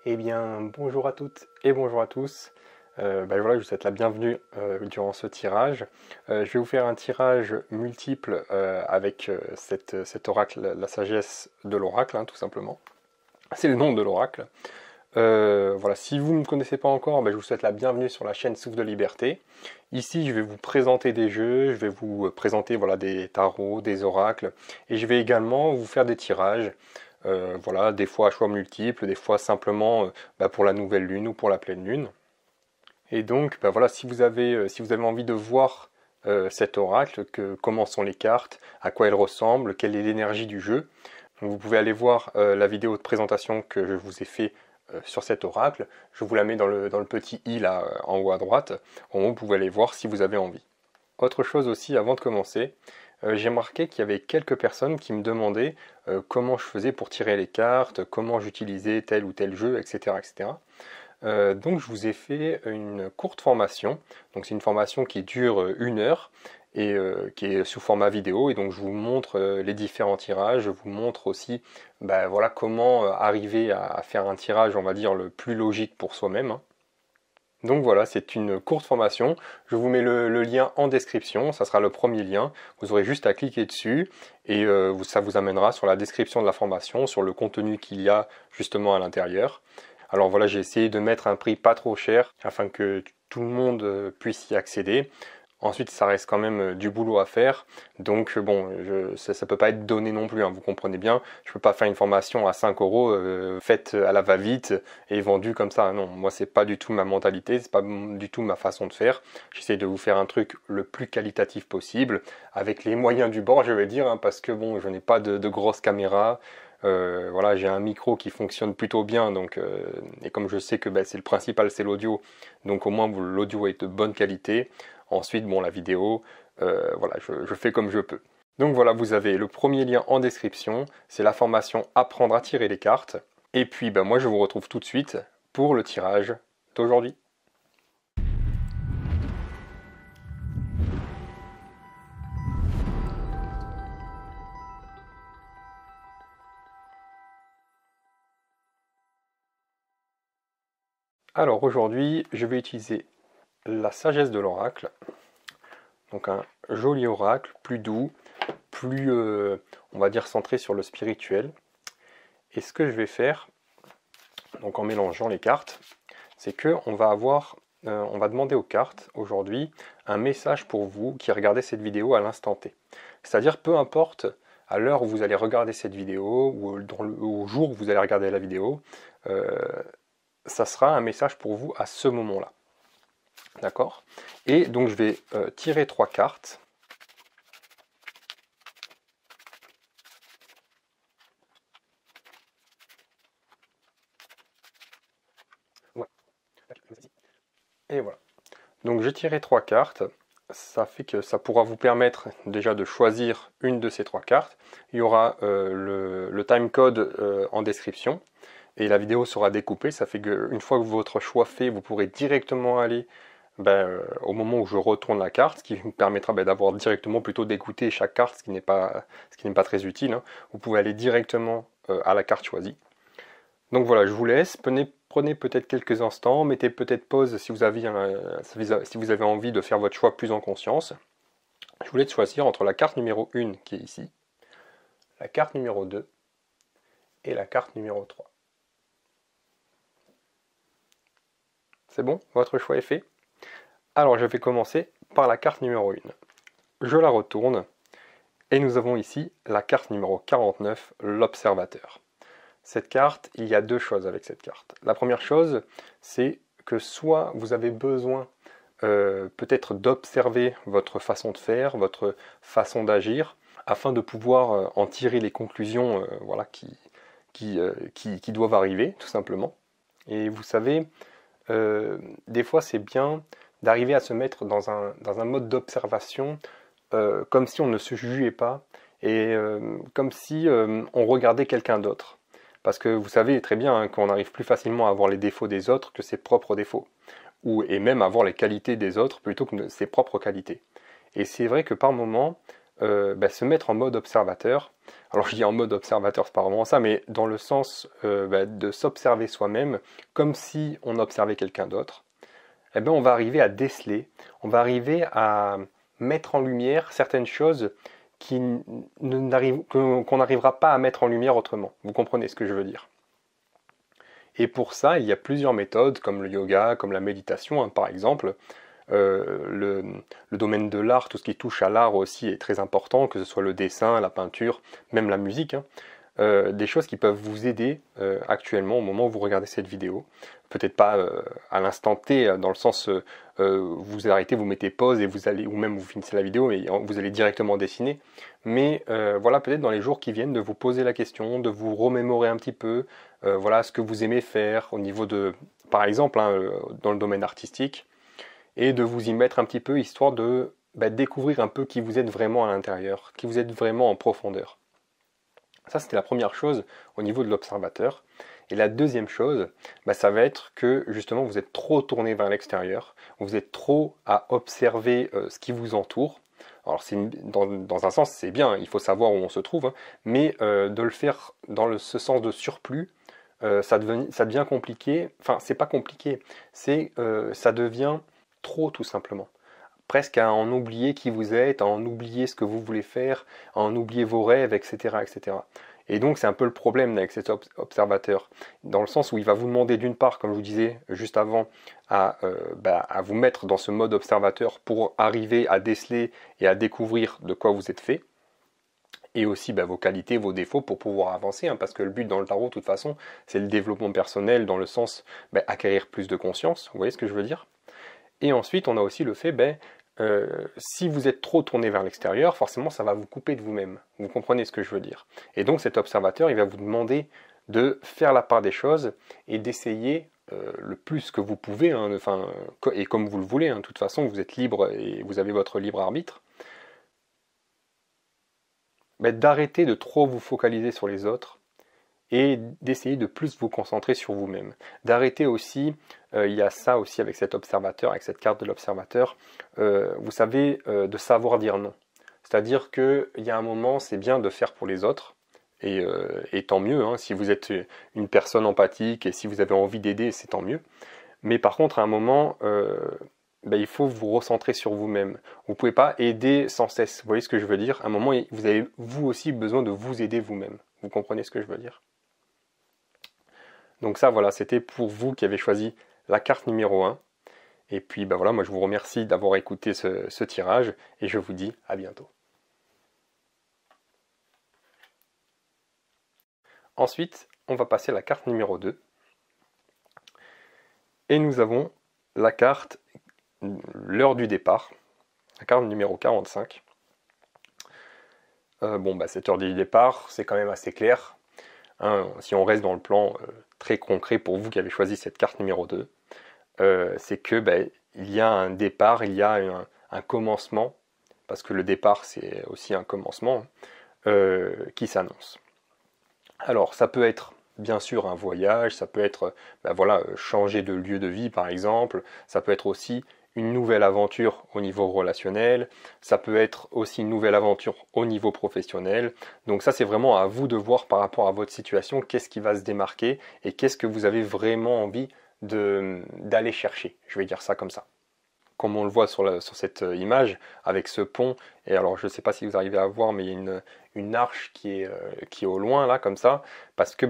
Eh bien, bonjour à toutes et bonjour à tous. Voilà, je vous souhaite la bienvenue durant ce tirage. Je vais vous faire un tirage multiple avec cet oracle, la sagesse de l'oracle, hein, tout simplement. C'est le nom de l'oracle. Voilà, si vous ne me connaissez pas encore, je vous souhaite la bienvenue sur la chaîne Souffle de Liberté. Ici, je vais vous présenter des jeux, je vais vous présenter voilà, des tarots, des oracles, et je vais également vous faire des tirages. Voilà, des fois à choix multiples, des fois simplement pour la nouvelle lune ou pour la pleine lune. Et donc, voilà, si vous avez envie de voir cet oracle, comment sont les cartes, à quoi elles ressemblent, quelle est l'énergie du jeu, donc vous pouvez aller voir la vidéo de présentation que je vous ai fait sur cet oracle. Je vous la mets dans le petit i là en haut à droite. Au moins, vous pouvez aller voir si vous avez envie. Autre chose aussi, avant de commencer, j'ai remarqué qu'il y avait quelques personnes qui me demandaient comment je faisais pour tirer les cartes, comment j'utilisais tel ou tel jeu, etc. etc. Donc je vous ai fait une courte formation. Donc c'est une formation qui dure 1 heure et qui est sous format vidéo. Et donc je vous montre les différents tirages. Je vous montre aussi voilà, comment arriver à faire un tirage, on va dire, le plus logique pour soi-même, hein. Donc voilà, c'est une courte formation. Je vous mets le lien en description, ça sera le premier lien. Vous aurez juste à cliquer dessus et ça vous amènera sur la description de la formation, sur le contenu qu'il y a justement à l'intérieur. Alors voilà, j'ai essayé de mettre un prix pas trop cher afin que tout le monde puisse y accéder. Ensuite, ça reste quand même du boulot à faire. Donc bon, ça ne peut pas être donné non plus, hein, vous comprenez bien. Je ne peux pas faire une formation à 5 euros faite à la va-vite et vendue comme ça. Non, moi, c'est pas du tout ma mentalité, c'est pas du tout ma façon de faire. J'essaie de vous faire un truc le plus qualitatif possible, avec les moyens du bord, je vais dire, hein, parce que bon, je n'ai pas de grosse caméra. Voilà, j'ai un micro qui fonctionne plutôt bien, donc, et comme je sais que c'est le principal, c'est l'audio, donc au moins l'audio est de bonne qualité. Ensuite, bon, la vidéo, voilà, je fais comme je peux. Donc voilà, vous avez le premier lien en description, c'est la formation Apprendre à tirer les cartes. Et puis, moi, je vous retrouve tout de suite pour le tirage d'aujourd'hui. Alors aujourd'hui, je vais utiliser la sagesse de l'oracle. Donc un joli oracle, plus doux, plus, on va dire, centré sur le spirituel. Et ce que je vais faire, donc en mélangeant les cartes, c'est que on va demander aux cartes aujourd'hui un message pour vous qui regardez cette vidéo à l'instant T. C'est-à-dire peu importe à l'heure où vous allez regarder cette vidéo ou au jour où vous allez regarder la vidéo, ça sera un message pour vous à ce moment-là. D'accord? Et donc je vais tirer 3 cartes. Et voilà. Donc j'ai tiré 3 cartes. Ça fait que ça pourra vous permettre déjà de choisir une de ces 3 cartes. Il y aura le timecode en description. Et la vidéo sera découpée. Ça fait qu'une fois que votre choix fait, vous pourrez directement aller au moment où je retourne la carte, ce qui vous permettra d'avoir directement, plutôt d'écouter chaque carte, ce qui n'est pas très utile, hein. Vous pouvez aller directement à la carte choisie. Donc voilà, je vous laisse, prenez peut-être quelques instants, mettez peut-être pause si vous avez envie de faire votre choix plus en conscience. Je vous laisse choisir entre la carte numéro 1 qui est ici, la carte numéro 2 et la carte numéro 3. C'est bon? Votre choix est fait? Alors je vais commencer par la carte numéro 1. Je la retourne et nous avons ici la carte numéro 49, l'observateur. Cette carte, il y a 2 choses avec cette carte. La première chose, c'est que soit vous avez besoin peut-être d'observer votre façon de faire, votre façon d'agir, afin de pouvoir en tirer les conclusions voilà, qui doivent arriver, tout simplement. Et vous savez, des fois c'est bien d'arriver à se mettre dans un mode d'observation comme si on ne se jugeait pas et comme si on regardait quelqu'un d'autre. Parce que vous savez très bien qu'on arrive plus facilement à voir les défauts des autres que ses propres défauts. Et même à voir les qualités des autres plutôt que ses propres qualités. Et c'est vrai que par moments, se mettre en mode observateur. Alors je dis en mode observateur, c'est pas vraiment ça, mais dans le sens de s'observer soi-même comme si on observait quelqu'un d'autre. Eh bien, on va arriver à déceler, on va arriver à mettre en lumière certaines choses qu'on n'arrivera pas à mettre en lumière autrement. Vous comprenez ce que je veux dire? Et pour ça, il y a plusieurs méthodes, comme le yoga, comme la méditation, hein, par exemple. Le domaine de l'art, tout ce qui touche à l'art aussi est très important, que ce soit le dessin, la peinture, même la musique, hein. Des choses qui peuvent vous aider actuellement au moment où vous regardez cette vidéo. Peut-être pas à l'instant T, dans le sens vous arrêtez, vous mettez pause et vous allez, ou même vous finissez la vidéo et vous allez directement dessiner. Mais voilà, peut-être dans les jours qui viennent, de vous poser la question, de vous remémorer un petit peu, voilà ce que vous aimez faire au niveau de, par exemple, hein, dans le domaine artistique, et de vous y mettre un petit peu, histoire de découvrir un peu qui vous êtes vraiment à l'intérieur, qui vous êtes vraiment en profondeur. Ça, c'était la première chose au niveau de l'observateur. Et la deuxième chose, ça va être que justement vous êtes trop tourné vers l'extérieur, vous êtes trop à observer ce qui vous entoure. Alors dans un sens c'est bien, il faut savoir où on se trouve, hein, mais de le faire dans ce sens de surplus, ça devient compliqué. Enfin, c'est pas compliqué, ça devient trop tout simplement. Presque à en oublier qui vous êtes, à en oublier ce que vous voulez faire, à en oublier vos rêves, etc. etc. Et donc c'est un peu le problème avec cet observateur, dans le sens où il va vous demander d'une part, comme je vous disais juste avant, à vous mettre dans ce mode observateur pour arriver à déceler et à découvrir de quoi vous êtes fait, et aussi vos qualités, vos défauts pour pouvoir avancer, hein, parce que le but dans le tarot, de toute façon, c'est le développement personnel dans le sens acquérir plus de conscience, vous voyez ce que je veux dire? Et ensuite, on a aussi le fait, si vous êtes trop tourné vers l'extérieur, forcément, ça va vous couper de vous-même. Vous comprenez ce que je veux dire? Et donc, cet observateur, il va vous demander de faire la part des choses et d'essayer le plus que vous pouvez, hein, et comme vous le voulez, hein, de toute façon, vous êtes libre et vous avez votre libre arbitre, d'arrêter de trop vous focaliser sur les autres et d'essayer de plus vous concentrer sur vous-même. D'arrêter aussi, il y a ça aussi avec cet observateur, avec cette carte de l'observateur, vous savez, de savoir dire non. C'est-à-dire qu'il y a un moment, c'est bien de faire pour les autres, et tant mieux, hein, si vous êtes une personne empathique et si vous avez envie d'aider, c'est tant mieux. Mais par contre, à un moment, il faut vous recentrer sur vous-même. Vous ne pouvez pas aider sans cesse, vous voyez ce que je veux dire? À un moment, vous avez vous aussi besoin de vous aider vous-même. Vous comprenez ce que je veux dire? Donc ça, voilà, c'était pour vous qui avez choisi la carte numéro 1. Et puis, voilà, moi je vous remercie d'avoir écouté ce tirage et je vous dis à bientôt. Ensuite, on va passer à la carte numéro 2. Et nous avons la carte l'heure du départ, la carte numéro 45. Cette heure du départ, c'est quand même assez clair. Hein, si on reste dans le plan très concret pour vous qui avez choisi cette carte numéro 2, c'est que il y a un départ, il y a un commencement, parce que le départ c'est aussi un commencement, qui s'annonce. Alors ça peut être bien sûr un voyage, ça peut être changer de lieu de vie par exemple, ça peut être aussi une nouvelle aventure au niveau relationnel, ça peut être aussi une nouvelle aventure au niveau professionnel. Donc ça c'est vraiment à vous de voir par rapport à votre situation, qu'est-ce qui va se démarquer et qu'est-ce que vous avez vraiment envie d'aller chercher, je vais dire ça comme ça. Comme on le voit sur cette image, avec ce pont, et alors je ne sais pas si vous arrivez à voir, mais il y a une arche qui est au loin là, comme ça, parce que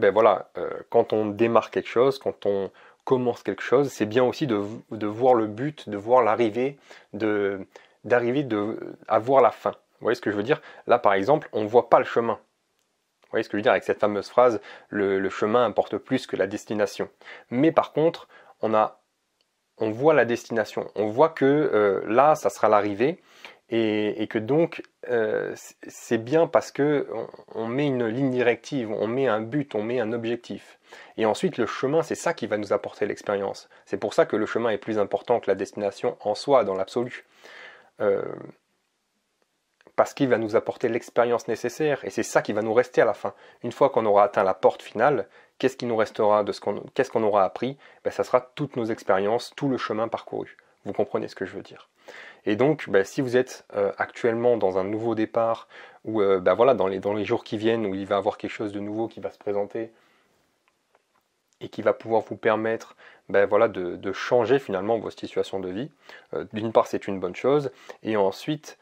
quand on démarre quelque chose, quand on commence quelque chose, c'est bien aussi de voir le but, de voir l'arrivée, d'arriver à voir la fin. Vous voyez ce que je veux dire? Là par exemple, on ne voit pas le chemin. Vous voyez ce que je veux dire avec cette fameuse phrase, le chemin importe plus que la destination. Mais par contre, on voit la destination, on voit que là, ça sera l'arrivée, et que donc c'est bien parce que on met une ligne directive, on met un but, on met un objectif. Et ensuite, le chemin, c'est ça qui va nous apporter l'expérience. C'est pour ça que le chemin est plus important que la destination en soi, dans l'absolu. Parce qu'il va nous apporter l'expérience nécessaire, et c'est ça qui va nous rester à la fin. Une fois qu'on aura atteint la porte finale, qu'est-ce qui nous restera qu'est-ce qu'on aura appris? Ça sera toutes nos expériences, tout le chemin parcouru. Vous comprenez ce que je veux dire? Et donc, si vous êtes actuellement dans un nouveau départ, ou voilà, dans les jours qui viennent, où il va y avoir quelque chose de nouveau qui va se présenter, et qui va pouvoir vous permettre voilà, de changer finalement vos situations de vie. D'une part, c'est une bonne chose, et ensuite,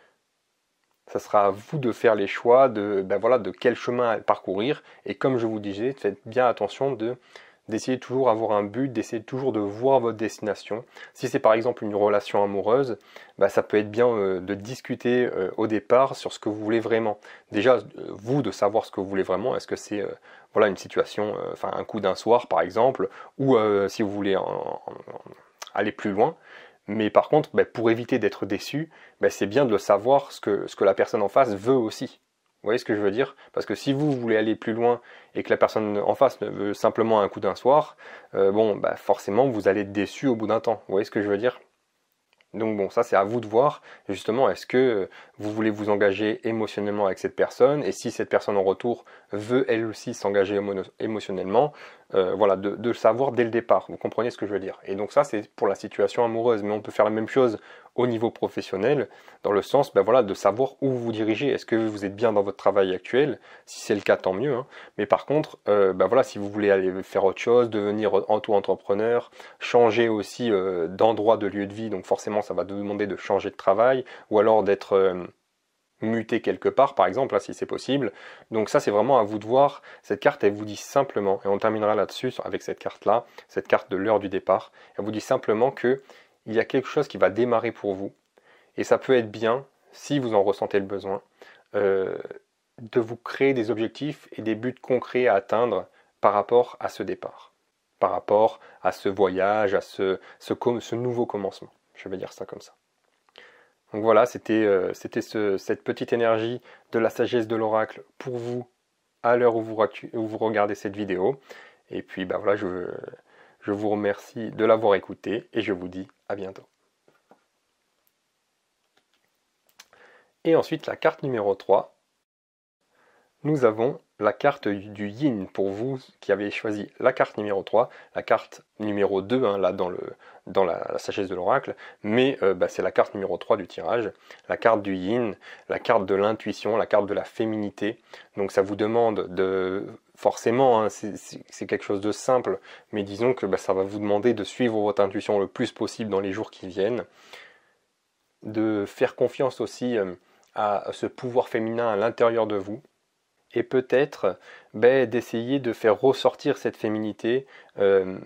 ça sera à vous de faire les choix voilà, de quel chemin parcourir. Et comme je vous disais, faites bien attention d'essayer toujours avoir un but, d'essayer toujours de voir votre destination. Si c'est par exemple une relation amoureuse, ça peut être bien de discuter au départ sur ce que vous voulez vraiment. Déjà, vous, de savoir ce que vous voulez vraiment. Est-ce que c'est voilà, une situation, un coup d'un soir par exemple, ou si vous voulez aller plus loin. Mais par contre, pour éviter d'être déçu, c'est bien de le savoir ce que la personne en face veut aussi. Vous voyez ce que je veux dire? Parce que si vous voulez aller plus loin et que la personne en face ne veut simplement un coup d'un soir, forcément vous allez être déçu au bout d'un temps. Vous voyez ce que je veux dire? Donc bon, ça c'est à vous de voir, justement, est-ce que vous voulez vous engager émotionnellement avec cette personne, et si cette personne en retour veut elle aussi s'engager émotionnellement, voilà, de le savoir dès le départ, vous comprenez ce que je veux dire. Et donc ça c'est pour la situation amoureuse, mais on peut faire la même chose au niveau professionnel, dans le sens voilà, de savoir où vous vous dirigez. Est-ce que vous êtes bien dans votre travail actuel? Si c'est le cas, tant mieux, hein. Mais par contre, voilà, si vous voulez aller faire autre chose, devenir auto-entrepreneur, changer aussi d'endroit, de lieu de vie, donc forcément ça va vous demander de changer de travail, ou alors d'être muté quelque part, par exemple, là, si c'est possible. Donc ça, c'est vraiment à vous de voir. Cette carte, elle vous dit simplement, et on terminera là-dessus avec cette carte-là, cette carte de l'heure du départ, elle vous dit simplement que il y a quelque chose qui va démarrer pour vous, et ça peut être bien, si vous en ressentez le besoin, de vous créer des objectifs et des buts concrets à atteindre par rapport à ce départ, par rapport à ce voyage, à ce nouveau commencement. Je vais dire ça comme ça. Donc voilà, c'était cette petite énergie de la sagesse de l'oracle pour vous à l'heure où vous regardez cette vidéo. Et puis voilà, je vous remercie de l'avoir écouté et je vous dis à bientôt. Et ensuite, la carte numéro 3, nous avons la carte du yin pour vous qui avez choisi la carte numéro 3, la carte numéro 2, hein, là dans la sagesse de l'oracle, mais c'est la carte numéro 3 du tirage, la carte du yin, la carte de l'intuition, la carte de la féminité. Donc ça vous demande de... Forcément, hein, c'est quelque chose de simple, mais disons que ça va vous demander de suivre votre intuition le plus possible dans les jours qui viennent, de faire confiance aussi à ce pouvoir féminin à l'intérieur de vous, et peut-être d'essayer de faire ressortir cette féminité de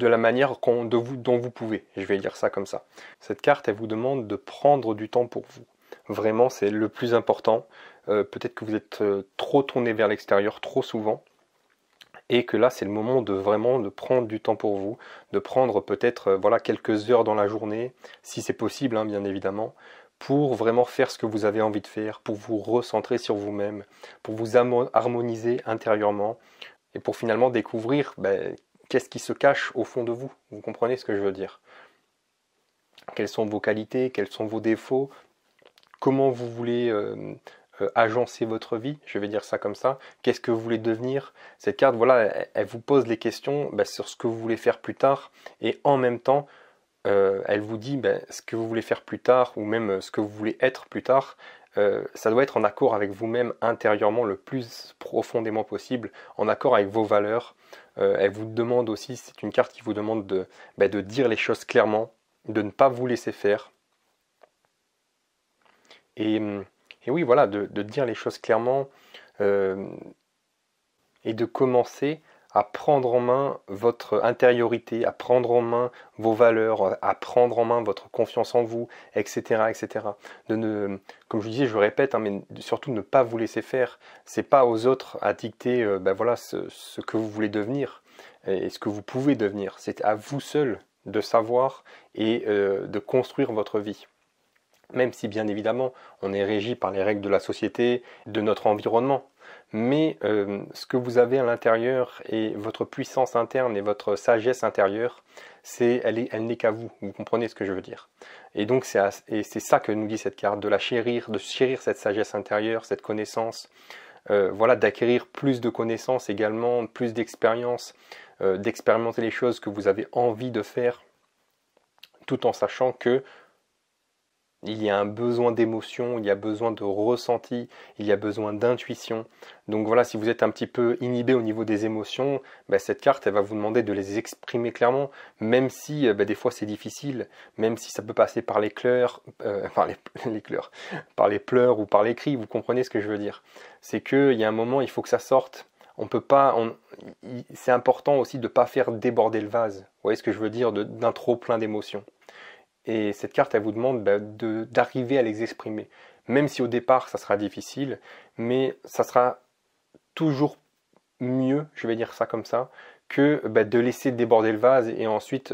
la manière dont vous pouvez, je vais dire ça comme ça. Cette carte, elle vous demande de prendre du temps pour vous. Vraiment, c'est le plus important. Peut-être que vous êtes trop tourné vers l'extérieur trop souvent, et que là, c'est le moment de vraiment de prendre du temps pour vous, de prendre peut-être voilà, quelques heures dans la journée, si c'est possible, hein, bien évidemment, pour vraiment faire ce que vous avez envie de faire, pour vous recentrer sur vous-même, pour vous harmoniser intérieurement, et pour finalement découvrir qu'est-ce qui se cache au fond de vous. Vous comprenez ce que je veux dire? Quelles sont vos qualités, quels sont vos défauts, comment vous voulez agencer votre vie, je vais dire ça comme ça. Qu'est-ce que vous voulez devenir? Cette carte, voilà, elle vous pose les questions sur ce que vous voulez faire plus tard, et en même temps, elle vous dit ce que vous voulez faire plus tard, ou même ce que vous voulez être plus tard. Ça doit être en accord avec vous-même intérieurement le plus profondément possible, en accord avec vos valeurs. Elle vous demande aussi, c'est une carte qui vous demande de dire les choses clairement, de ne pas vous laisser faire. Et oui, voilà, de dire les choses clairement et de commencer à prendre en main votre intériorité, à prendre en main vos valeurs, à prendre en main votre confiance en vous, etc., etc. Comme je disais, je le répète, hein, mais surtout ne pas vous laisser faire. C'est pas aux autres à dicter, voilà, ce que vous voulez devenir et ce que vous pouvez devenir. C'est à vous seul de savoir et de construire votre vie. Même si bien évidemment on est régi par les règles de la société, de notre environnement. Mais ce que vous avez à l'intérieur et votre puissance interne et votre sagesse intérieure, elle n'est qu'à vous. Vous comprenez ce que je veux dire? Et donc c'est ça que nous dit cette carte, de chérir cette sagesse intérieure, cette connaissance, voilà, d'acquérir plus de connaissances également, plus d'expérience, d'expérimenter les choses que vous avez envie de faire, tout en sachant que il y a un besoin d'émotion, il y a besoin de ressenti, il y a besoin d'intuition. Donc voilà, si vous êtes un petit peu inhibé au niveau des émotions, cette carte, elle va vous demander de les exprimer clairement, même si des fois c'est difficile, même si ça peut passer par les pleurs, par les pleurs ou par les cris, vous comprenez ce que je veux dire. C'est qu'il y a un moment, il faut que ça sorte. On peut pas, c'est important aussi de ne pas faire déborder le vase. Vous voyez ce que je veux dire, d'un trop plein d'émotions. Et cette carte, elle vous demande d'arriver à les exprimer. Même si au départ, ça sera difficile, mais ça sera toujours mieux, je vais dire ça comme ça, que de laisser déborder le vase et ensuite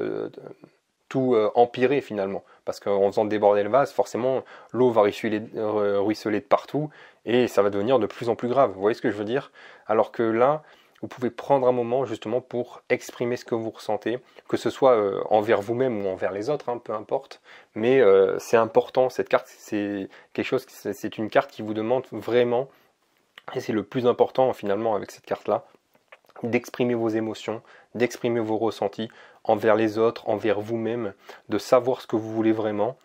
tout empirer finalement. Parce qu'en faisant déborder le vase, forcément, l'eau va ruisseler de partout et ça va devenir de plus en plus grave. Vous voyez ce que je veux dire? Alors que là, vous pouvez prendre un moment justement pour exprimer ce que vous ressentez, que ce soit envers vous-même ou envers les autres, hein, peu importe. Mais c'est important, cette carte, c'est quelque chose, c'est une carte qui vous demande vraiment, et c'est le plus important finalement avec cette carte-là, d'exprimer vos émotions, d'exprimer vos ressentis envers les autres, envers vous-même, de savoir ce que vous voulez vraiment,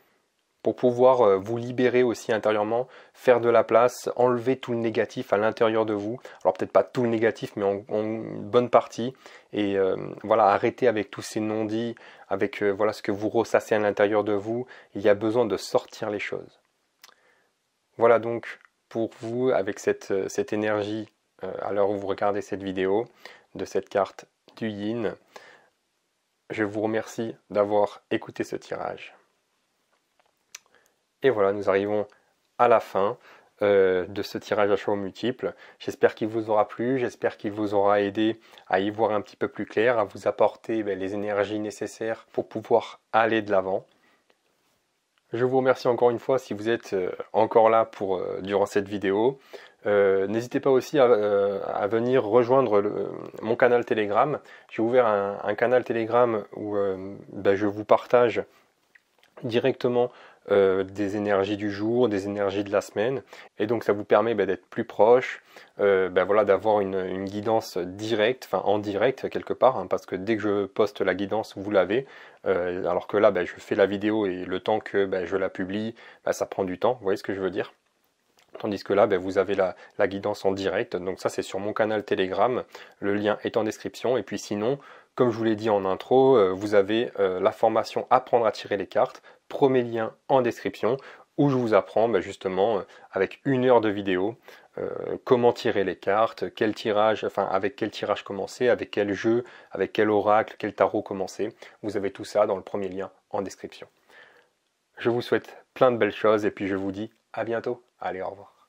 pour pouvoir vous libérer aussi intérieurement, faire de la place, enlever tout le négatif à l'intérieur de vous. Alors peut-être pas tout le négatif, mais en une bonne partie. Et voilà, arrêter avec tous ces non-dits, avec voilà ce que vous ressassez à l'intérieur de vous. Il y a besoin de sortir les choses. Voilà donc pour vous, avec cette énergie, à l'heure où vous regardez cette vidéo, de cette carte du Yin. Je vous remercie d'avoir écouté ce tirage. Et voilà, nous arrivons à la fin de ce tirage à choix multiples. J'espère qu'il vous aura plu, j'espère qu'il vous aura aidé à y voir un petit peu plus clair, à vous apporter les énergies nécessaires pour pouvoir aller de l'avant. Je vous remercie encore une fois si vous êtes encore là durant cette vidéo. N'hésitez pas aussi à venir rejoindre mon canal Telegram. J'ai ouvert un canal Telegram où je vous partage directement des énergies du jour, des énergies de la semaine, et donc ça vous permet d'être plus proche, voilà, d'avoir une guidance directe, enfin en direct quelque part, hein, parce que dès que je poste la guidance, vous l'avez, alors que là je fais la vidéo et le temps que je la publie, ça prend du temps, vous voyez ce que je veux dire? Tandis que là, vous avez la guidance en direct, donc ça c'est sur mon canal Telegram, le lien est en description, et puis sinon, comme je vous l'ai dit en intro, vous avez la formation Apprendre à tirer les cartes, premier lien en description, où je vous apprends justement, avec 1 heure de vidéo, comment tirer les cartes, quel tirage, enfin avec quel tirage commencer, avec quel jeu, avec quel oracle, quel tarot commencer. Vous avez tout ça dans le premier lien en description. Je vous souhaite plein de belles choses et puis je vous dis à bientôt. Allez, au revoir.